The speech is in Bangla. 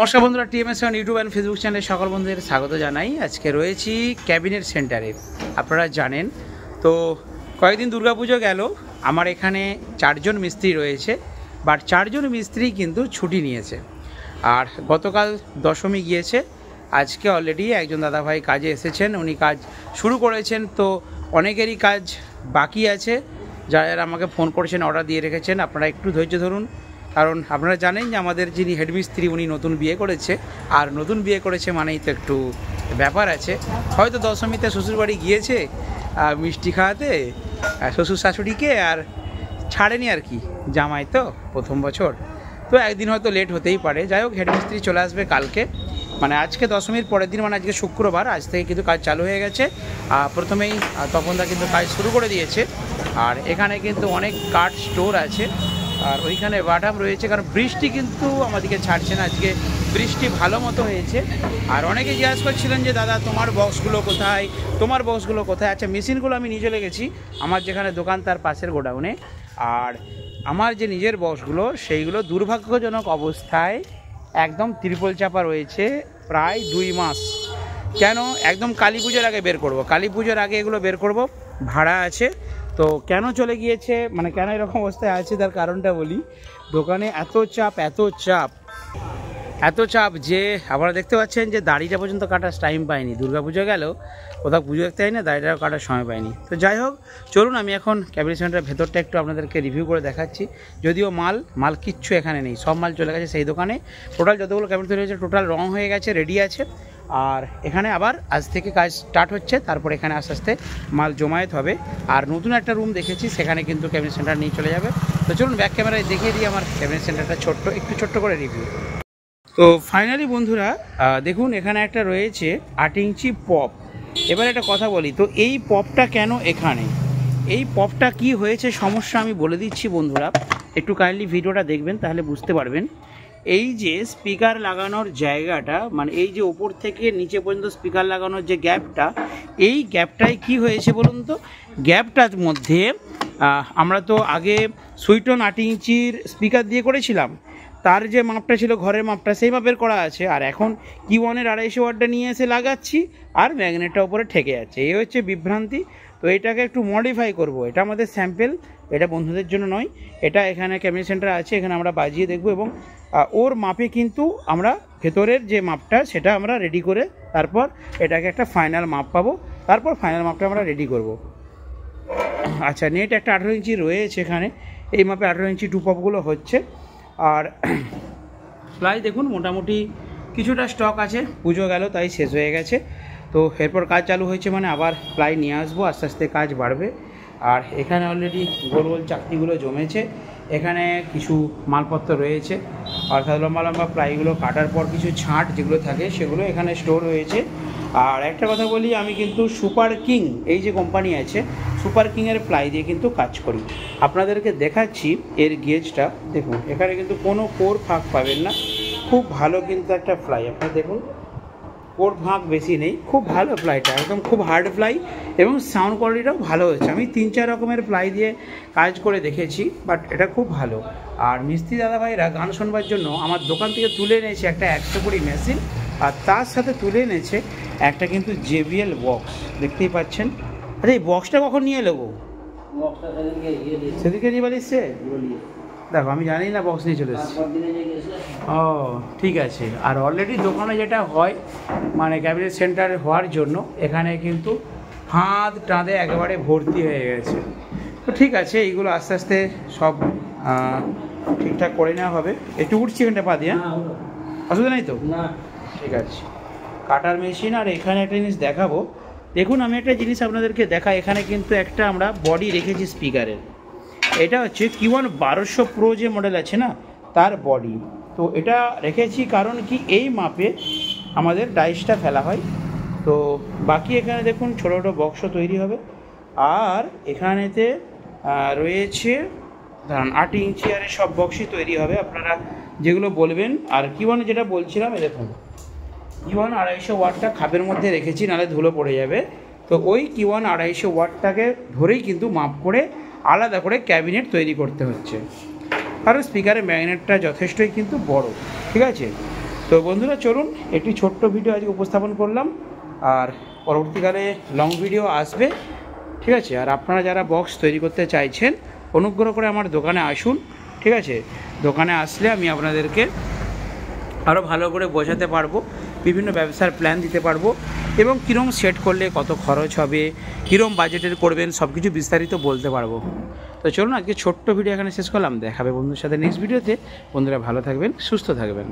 নমস্কার বন্ধুরা, টিএমএস ইউটিউব অ্যান্ড ফেসবুক চ্যানেলে সকল বন্ধুদের স্বাগত জানাই। আজকে রয়েছি ক্যাবিনেট সেন্টারে। আপনারা জানেন তো কয়েকদিন দুর্গাপুজো গেল, আমার এখানে 4 জন মিস্ত্রি রয়েছে, বাট 4 জন মিস্ত্রি কিন্তু ছুটি নিয়েছে। আর গতকাল দশমী গিয়েছে, আজকে অলরেডি একজন দাদাভাই কাজে এসেছেন, উনি কাজ শুরু করেছেন। তো অনেকেরই কাজ বাকি আছে, যারা আমাকে ফোন করেছেন, অর্ডার দিয়ে রেখেছেন। আপনারা একটু ধৈর্য ধরুন, কারণ আপনারা জানেন যে আমাদের যিনি হেডমিস্ত্রি উনি নতুন বিয়ে করেছে, আর নতুন বিয়ে করেছে মানেই তো একটু ব্যাপার আছে। হয়তো দশমীতে শ্বশুরবাড়ি গিয়েছে মিষ্টি খাওয়াতে শ্বশুর শাশুড়িকে, আর ছাড়েনি আর কি, জামাই তো প্রথম বছর, তো একদিন হয়তো লেট হতেই পারে। যাই হোক, হেডমিস্ত্রি চলে আসবে কালকে, মানে আজকে দশমীর পরের দিন, মানে আজকে শুক্রবার, আজ থেকে কিন্তু কাজ চালু হয়ে গেছে। প্রথমেই তপনদা কিন্তু কাজ শুরু করে দিয়েছে। আর এখানে কিন্তু অনেক কাঠ স্টোর আছে, আর ওইখানে বাটাম রয়েছে, কারণ বৃষ্টি কিন্তু আমাদেরকে ছাড়ছে না। আজকে বৃষ্টি ভালো মতো হয়েছে। আর অনেকে জিজ্ঞাসা করছিলেন যে দাদা তোমার বক্সগুলো কোথায়, তোমার বক্সগুলো কোথায়। আচ্ছা, মেশিনগুলো আমি নিয়ে চলে গেছি আমার যেখানে দোকান তার পাশের গোডাউনে। আর আমার যে নিজের বক্সগুলো সেইগুলো দুর্ভাগ্যজনক অবস্থায় একদম ত্রিপল চাপা রয়েছে প্রায় 2 মাস। কেন? একদম কালী পুজোর আগে বের করব, কালী পুজোর আগে এগুলো বের করব, ভাড়া আছে। তো কেন চলে গিয়েছে, মানে কেন এরকম অবস্থায় আছে তার কারণটা বলি। দোকানে এত চাপ যে আপনারা দেখতে পাচ্ছেন যে দাড়িটা পর্যন্ত কাটার টাইম পাইনি। দুর্গাপুজো গেল, কোথাও পুজো দেখতে হয় না, দাড়িটাও কাটার সময় পাইনি। তো যাই হোক, চলুন আমি এখন ক্যাবিনেট সেন্টারের ভেতরটা একটু আপনাদেরকে রিভিউ করে দেখাচ্ছি। যদিও মাল কিচ্ছু এখানে নেই, সব মাল চলে গেছে সেই দোকানে। টোটাল যতগুলো ক্যাবিনেট তৈরি হয়েছে টোটাল রং হয়ে গেছে, রেডি আছে। আর এখানে আবার আজ থেকে কাজ স্টার্ট হচ্ছে, তারপর এখানে আস্তে আস্তে মাল জমায়েত হবে। আর নতুন একটা রুম দেখেছি, সেখানে কিন্তু ক্যাবিনেট সেন্টার নিয়ে চলে যাবে। তো চলুন ব্যাক ক্যামেরায় দেখিয়ে দিই আমার ক্যাবিনেট সেন্টারটা, একটু ছোট্ট করে রিভিউ। তো ফাইনালি বন্ধুরা দেখুন, এখানে একটা রয়েছে 8 ইঞ্চি পপ। এবার একটা কথা বলি, তো এই পপটা কেন এখানে, এই পপটা কি হয়েছে সমস্যা আমি বলে দিচ্ছি বন্ধুরা, একটু কাইন্ডলি ভিডিওটা দেখবেন, তাহলে বুঝতে পারবেন। এই যে স্পিকার লাগানোর জায়গাটা, মানে এই যে ওপর থেকে নিচে পর্যন্ত স্পিকার লাগানোর যে গ্যাপটা, এই গ্যাপটায় কি হয়েছে বলুন তো। গ্যাপটার মধ্যে আমরা তো আগে সুইটন 8 ইঞ্চির স্পিকার দিয়ে করেছিলাম, তার যে মাপটা ছিল ঘরের মাপটা, সেই মাপের করা আছে। আর এখন কিওয়ানের 250 ওয়াটটা নিয়ে এসে লাগাচ্ছি, আর ম্যাগনেটটা উপরে ঠেকে যাচ্ছে, এই হচ্ছে বিভ্রান্তি। তো এটাকে একটু মডিফাই করব, এটা আমাদের স্যাম্পেল, এটা বন্ধুদের জন্য নয়। এটা এখানে ক্যাবিনেট সেন্টার আছে, এখানে আমরা বাজিয়ে দেখব, এবং ওর মাপে কিন্তু আমরা ভেতরের যে মাপটা সেটা আমরা রেডি করে তারপর এটাকে একটা ফাইনাল মাপ পাবো, তারপর ফাইনাল মাপটা আমরা রেডি করব। আচ্ছা, নেট একটা 18 ইঞ্চি রয়েছে এখানে, এই মাপে 18 ইঞ্চি টুপগুলো হচ্ছে। আর প্লাই দেখুন মোটামুটি কিছুটা স্টক আছে, পুজো গেল তাই শেষ হয়ে গেছে। তো এরপর কাজ চালু হয়েছে, মানে আবার প্লাই নিয়ে আসবো, আস্তে আস্তে কাজ বাড়বে। আর এখানে অলরেডি গোল গোল চাকতিগুলো জমেছে, এখানে কিছু মালপত্র রয়েছে, অর্থাৎ লম্বা লম্বা প্লাইগুলো কাটার পর কিছু ছাঁট যেগুলো থাকে সেগুলো এখানে স্টোর হয়েছে। আর একটা কথা বলি, আমি কিন্তু সুপার কিং, এই যে কোম্পানি আছে সুপার কিংয়ের প্লাই দিয়ে কিন্তু কাজ করি। আপনাদেরকে দেখাচ্ছি এর গেজটা, দেখুন এখানে কিন্তু কোনো কোর ফাঁক পাবেন না, খুব ভালো কিন্তু একটা প্লাই। আপনারা দেখুন, কোর ফাঁক বেশি নেই, খুব ভালো প্লাইটা, একদম খুব হার্ড প্লাই, এবং সাউন্ড কোয়ালিটিটাও ভালো হয়েছে। আমি 3-4 রকমের প্লাই দিয়ে কাজ করে দেখেছি, বাট এটা খুব ভালো। আর মিস্ত্রি দাদাভাইরা গান শোনবার জন্য আমার দোকান থেকে তুলে এনেছে একটা 120 মেশিন, আর তার সাথে তুলে এনেছে একটা কিন্তু JBL বক্স, দেখতেই পাচ্ছেন। আচ্ছা, এই বক্সটা কখন নিয়ে এলো গো? সেদিকে নিয়ে বাড়িছে, দেখো আমি জানি না, বক্স নিয়ে চলে এসেছি। ও ঠিক আছে। আর অলরেডি দোকানে যেটা হয়, মানে ক্যাবিনেট সেন্টার হওয়ার জন্য এখানে কিন্তু ফাঁদ টাঁদে একেবারে ভর্তি হয়ে গেছে। তো ঠিক আছে, এইগুলো আস্তে আস্তে সব ঠিকঠাক করে নেওয়া হবে। একটু উঠছি এখানটা পা দিয়ে, অসুবিধা নেই তো? না, ঠিক আছে। কাটার মেশিন। আর এখানে একটা জিনিস দেখাবো, দেখুন আমি একটা জিনিস আপনাদেরকে দেখাই, এখানে কিন্তু একটা আমরা বডি রেখেছি স্পিকারের, এটা হচ্ছে কিওয়ান 1200 প্রো যে মডেল আছে না, তার বডি। তো এটা রেখেছি কারণ কি, এই মাপে আমাদের ডাইসটা ফেলা হয়। তো বাকি এখানে দেখুন ছোটো ছোটো বক্স তৈরি হবে। আর এখানেতে রয়েছে ধরুন 8 ইঞ্চি আর সব বক্সই তৈরি হবে, আপনারা যেগুলো বলবেন। আর কিওয়ান যেটা বলছিলাম, দেখুন কিওয়ান 250 ওয়াটটা খাপের মধ্যে রেখেছি, নাহলে ধুলো পড়ে যাবে। তো ওই কিওয়ান 250 ওয়াটটাকে ধরেই কিন্তু মাপ করে আলাদা করে ক্যাবিনেট তৈরি করতে হচ্ছে, কারণ স্পিকারের ম্যাগনেটটা যথেষ্টই কিন্তু বড়, ঠিক আছে। তো বন্ধুরা চলুন একটি ছোট্ট ভিডিও আজকে উপস্থাপন করলাম, আর পরবর্তীকালে লং ভিডিও আসবে, ঠিক আছে। আর আপনারা যারা বক্স তৈরি করতে চাইছেন অনুগ্রহ করে আমার দোকানে আসুন, ঠিক আছে। দোকানে আসলে আমি আপনাদেরকে আরও ভালো করে বোঝাতে পারবো, বিভিন্ন ব্যবসার প্ল্যান দিতে পারবো, এবং কীরকম সেট করলে কত খরচ হবে, কীরকম বাজেটের করবেন, সব কিছু বিস্তারিত বলতে পারবো। তো চলুন আজকে ছোট্ট ভিডিও এখানে শেষ করলাম, দেখাবে বন্ধুর সাথে নেক্সট ভিডিওতে। বন্ধুরা ভালো থাকবেন, সুস্থ থাকবেন।